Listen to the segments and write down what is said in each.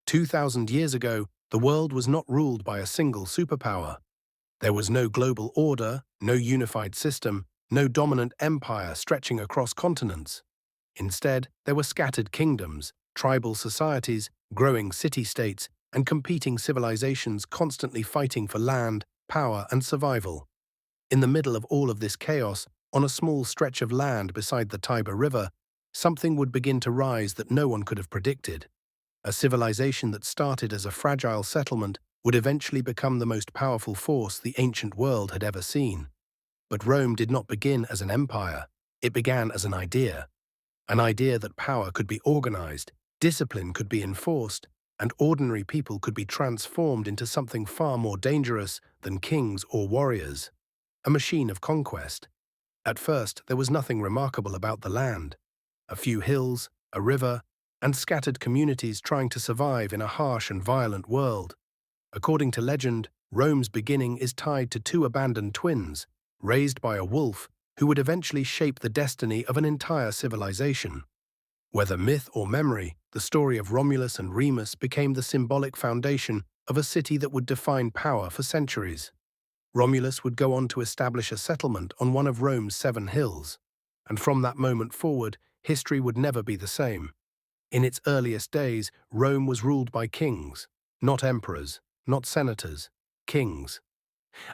2,000 years ago, the world was not ruled by a single superpower. There was no global order, no unified system, no dominant empire stretching across continents. Instead, there were scattered kingdoms, tribal societies, growing city-states, and competing civilizations constantly fighting for land, power, and survival. In the middle of all of this chaos, on a small stretch of land beside the Tiber River, something would begin to rise that no one could have predicted. A civilization that started as a fragile settlement would eventually become the most powerful force the ancient world had ever seen. But Rome did not begin as an empire. It began as an idea that power could be organized, discipline could be enforced, and ordinary people could be transformed into something far more dangerous than kings or warriors. A machine of conquest. At first, there was nothing remarkable about the land. A few hills, a river, and scattered communities trying to survive in a harsh and violent world. According to legend, Rome's beginning is tied to two abandoned twins, raised by a wolf, who would eventually shape the destiny of an entire civilization. Whether myth or memory, the story of Romulus and Remus became the symbolic foundation of a city that would define power for centuries. Romulus would go on to establish a settlement on one of Rome's 7 hills, and from that moment forward, history would never be the same. In its earliest days, Rome was ruled by kings, not emperors, not senators, kings.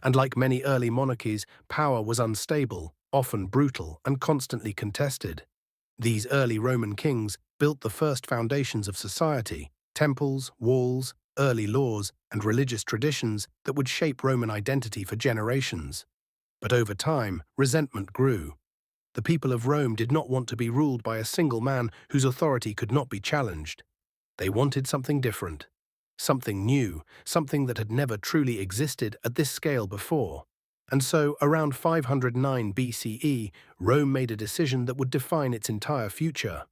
And like many early monarchies, power was unstable, often brutal, and constantly contested. These early Roman kings built the first foundations of society: temples, walls, early laws, and religious traditions that would shape Roman identity for generations. But over time, resentment grew. The people of Rome did not want to be ruled by a single man whose authority could not be challenged. They wanted something different, something new, something that had never truly existed at this scale before. And so, around 509 BCE, Rome made a decision that would define its entire future.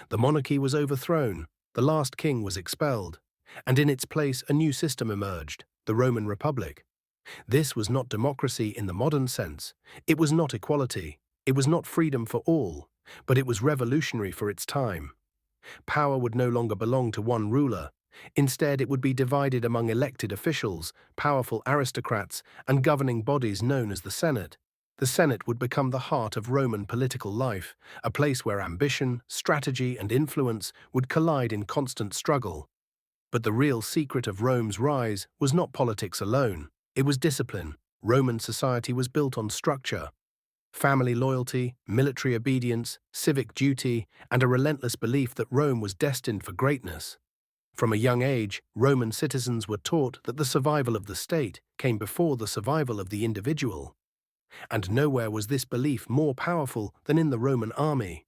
The monarchy was overthrown, the last king was expelled, and in its place a new system emerged, the Roman Republic. This was not democracy in the modern sense, it was not equality, it was not freedom for all, but it was revolutionary for its time. Power would no longer belong to one ruler. Instead, it would be divided among elected officials, powerful aristocrats, and governing bodies known as the Senate. The Senate would become the heart of Roman political life, a place where ambition, strategy, and influence would collide in constant struggle. But the real secret of Rome's rise was not politics alone. It was discipline. Roman society was built on structure. Family loyalty, military obedience, civic duty, and a relentless belief that Rome was destined for greatness. From a young age, Roman citizens were taught that the survival of the state came before the survival of the individual. And nowhere was this belief more powerful than in the Roman army.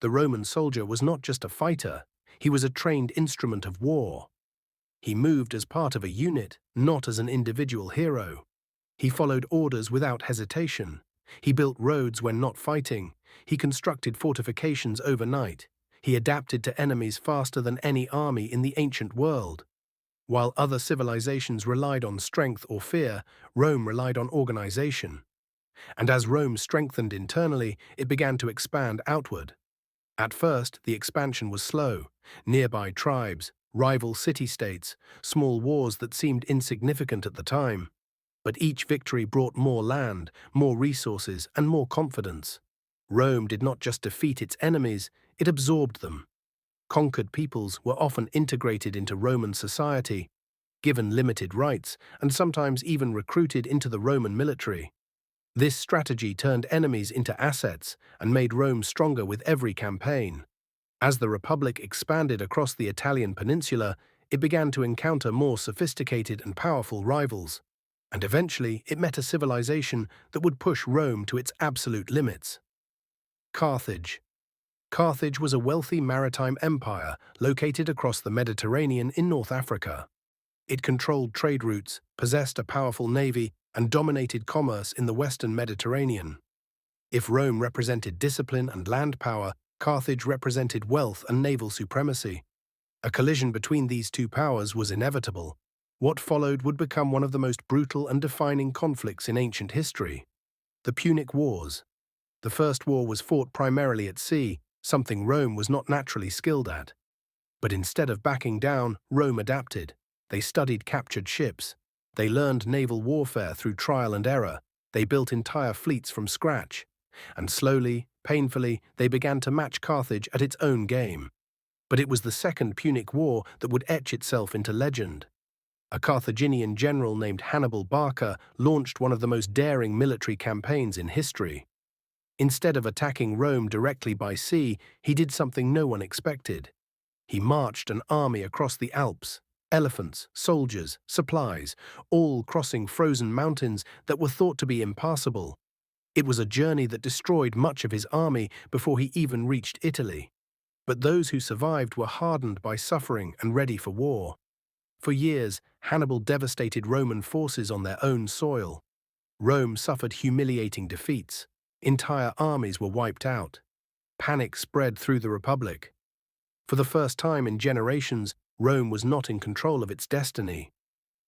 The Roman soldier was not just a fighter, he was a trained instrument of war. He moved as part of a unit, not as an individual hero. He followed orders without hesitation. He built roads when not fighting. He constructed fortifications overnight. He adapted to enemies faster than any army in the ancient world. While other civilizations relied on strength or fear, Rome relied on organization. And as Rome strengthened internally, it began to expand outward. At first, the expansion was slow. Nearby tribes, rival city-states, small wars that seemed insignificant at the time. But each victory brought more land, more resources, and more confidence. Rome did not just defeat its enemies, it absorbed them. Conquered peoples were often integrated into Roman society, given limited rights, and sometimes even recruited into the Roman military. This strategy turned enemies into assets and made Rome stronger with every campaign. As the Republic expanded across the Italian peninsula, it began to encounter more sophisticated and powerful rivals. And eventually it met a civilization that would push Rome to its absolute limits. Carthage. Carthage was a wealthy maritime empire located across the Mediterranean in North Africa. It controlled trade routes, possessed a powerful navy, and dominated commerce in the western Mediterranean. If Rome represented discipline and land power, Carthage represented wealth and naval supremacy. A collision between these two powers was inevitable. What followed would become one of the most brutal and defining conflicts in ancient history. The Punic Wars. The first war was fought primarily at sea, something Rome was not naturally skilled at. But instead of backing down, Rome adapted. They studied captured ships. They learned naval warfare through trial and error. They built entire fleets from scratch. And slowly, painfully, they began to match Carthage at its own game. But it was the Second Punic War that would etch itself into legend. A Carthaginian general named Hannibal Barca launched one of the most daring military campaigns in history. Instead of attacking Rome directly by sea, he did something no one expected. He marched an army across the Alps, elephants, soldiers, supplies, all crossing frozen mountains that were thought to be impassable. It was a journey that destroyed much of his army before he even reached Italy. But those who survived were hardened by suffering and ready for war. For years, Hannibal devastated Roman forces on their own soil. Rome suffered humiliating defeats. Entire armies were wiped out. Panic spread through the Republic. For the first time in generations, Rome was not in control of its destiny.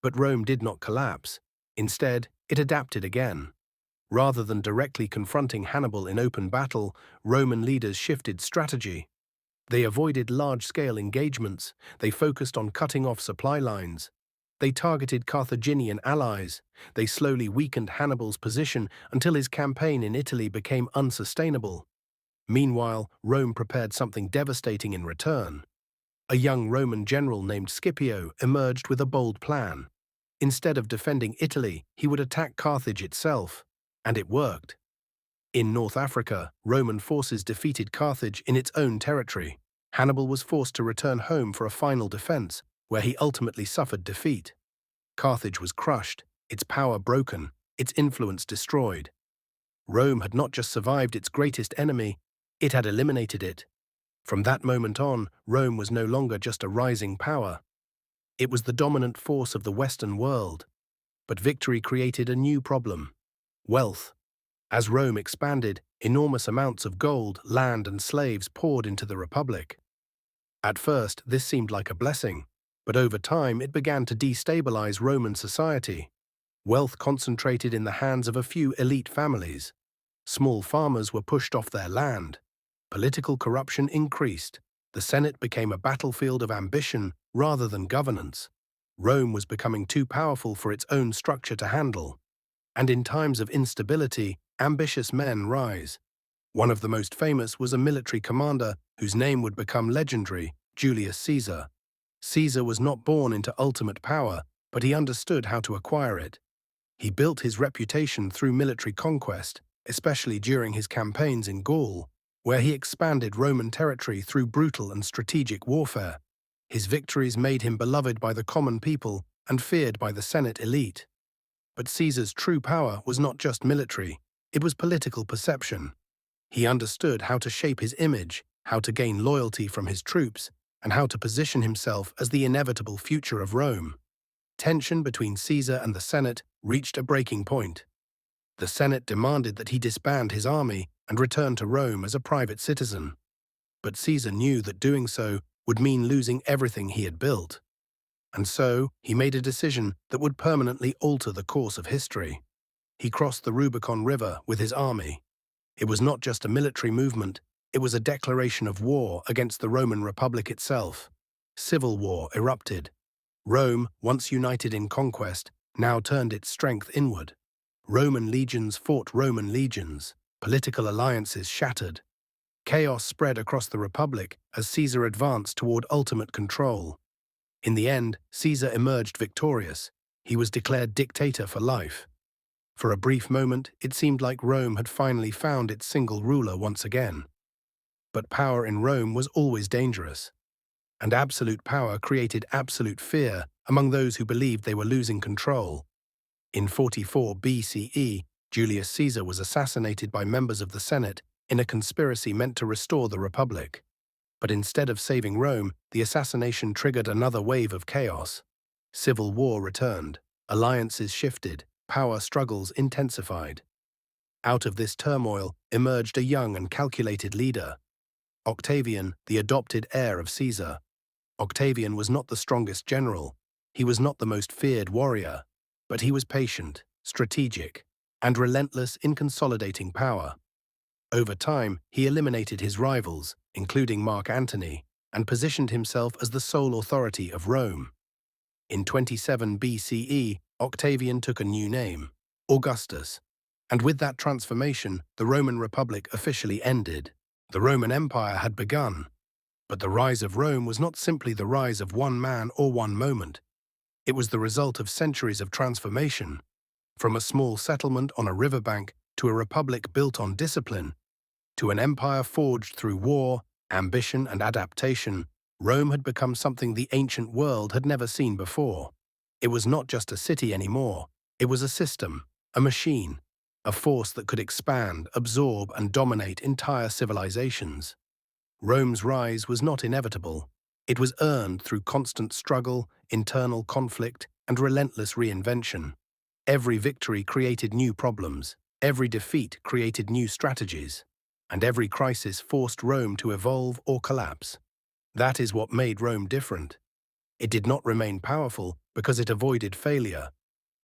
But Rome did not collapse. Instead, it adapted again. Rather than directly confronting Hannibal in open battle, Roman leaders shifted strategy. They avoided large-scale engagements. They focused on cutting off supply lines. They targeted Carthaginian allies. They slowly weakened Hannibal's position until his campaign in Italy became unsustainable. Meanwhile, Rome prepared something devastating in return. A young Roman general named Scipio emerged with a bold plan. Instead of defending Italy, he would attack Carthage itself. And it worked. In North Africa, Roman forces defeated Carthage in its own territory. Hannibal was forced to return home for a final defense, where he ultimately suffered defeat. Carthage was crushed, its power broken, its influence destroyed. Rome had not just survived its greatest enemy, it had eliminated it. From that moment on, Rome was no longer just a rising power. It was the dominant force of the Western world. But victory created a new problem: wealth. As Rome expanded, enormous amounts of gold, land, and slaves poured into the Republic. At first, this seemed like a blessing, but over time it began to destabilize Roman society. Wealth concentrated in the hands of a few elite families. Small farmers were pushed off their land. Political corruption increased. The Senate became a battlefield of ambition rather than governance. Rome was becoming too powerful for its own structure to handle. And in times of instability, ambitious men rise. One of the most famous was a military commander whose name would become legendary, Julius Caesar. Caesar was not born into ultimate power, but he understood how to acquire it. He built his reputation through military conquest, especially during his campaigns in Gaul, where he expanded Roman territory through brutal and strategic warfare. His victories made him beloved by the common people and feared by the Senate elite. But Caesar's true power was not just military, it was political perception. He understood how to shape his image, how to gain loyalty from his troops, and how to position himself as the inevitable future of Rome. Tension between Caesar and the Senate reached a breaking point. The Senate demanded that he disband his army and return to Rome as a private citizen. But Caesar knew that doing so would mean losing everything he had built. And so, he made a decision that would permanently alter the course of history. He crossed the Rubicon River with his army. It was not just a military movement, it was a declaration of war against the Roman Republic itself. Civil war erupted. Rome, once united in conquest, now turned its strength inward. Roman legions fought Roman legions. Political alliances shattered. Chaos spread across the Republic as Caesar advanced toward ultimate control. In the end, Caesar emerged victorious. He was declared dictator for life. For a brief moment, it seemed like Rome had finally found its single ruler once again. But power in Rome was always dangerous. And absolute power created absolute fear among those who believed they were losing control. In 44 BCE, Julius Caesar was assassinated by members of the Senate in a conspiracy meant to restore the Republic. But instead of saving Rome, the assassination triggered another wave of chaos. Civil war returned, alliances shifted, power struggles intensified. Out of this turmoil emerged a young and calculated leader. Octavian, the adopted heir of Caesar. Octavian was not the strongest general. He was not the most feared warrior. But he was patient, strategic, and relentless in consolidating power. Over time, he eliminated his rivals, including Mark Antony, and positioned himself as the sole authority of Rome. In 27 BCE, Octavian took a new name, Augustus, and with that transformation, the Roman Republic officially ended. The Roman Empire had begun, but the rise of Rome was not simply the rise of one man or one moment. It was the result of centuries of transformation, from a small settlement on a riverbank to a republic built on discipline, to an empire forged through war, ambition, and adaptation. Rome had become something the ancient world had never seen before. It was not just a city anymore. It was a system, a machine, a force that could expand, absorb, and dominate entire civilizations. Rome's rise was not inevitable. It was earned through constant struggle, internal conflict, and relentless reinvention. Every victory created new problems, every defeat created new strategies, and every crisis forced Rome to evolve or collapse. That is what made Rome different. It did not remain powerful because it avoided failure.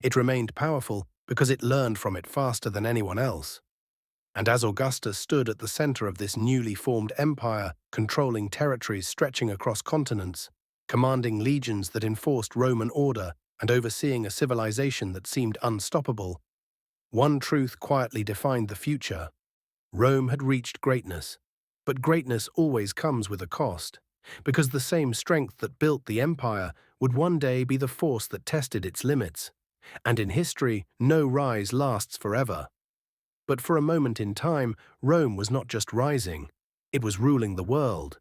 It remained powerful because it learned from it faster than anyone else. And as Augustus stood at the center of this newly formed empire, controlling territories stretching across continents, commanding legions that enforced Roman order, and overseeing a civilization that seemed unstoppable, one truth quietly defined the future. Rome had reached greatness. But greatness always comes with a cost, because the same strength that built the empire would one day be the force that tested its limits. And in history, no rise lasts forever. But for a moment in time, Rome was not just rising, it was ruling the world.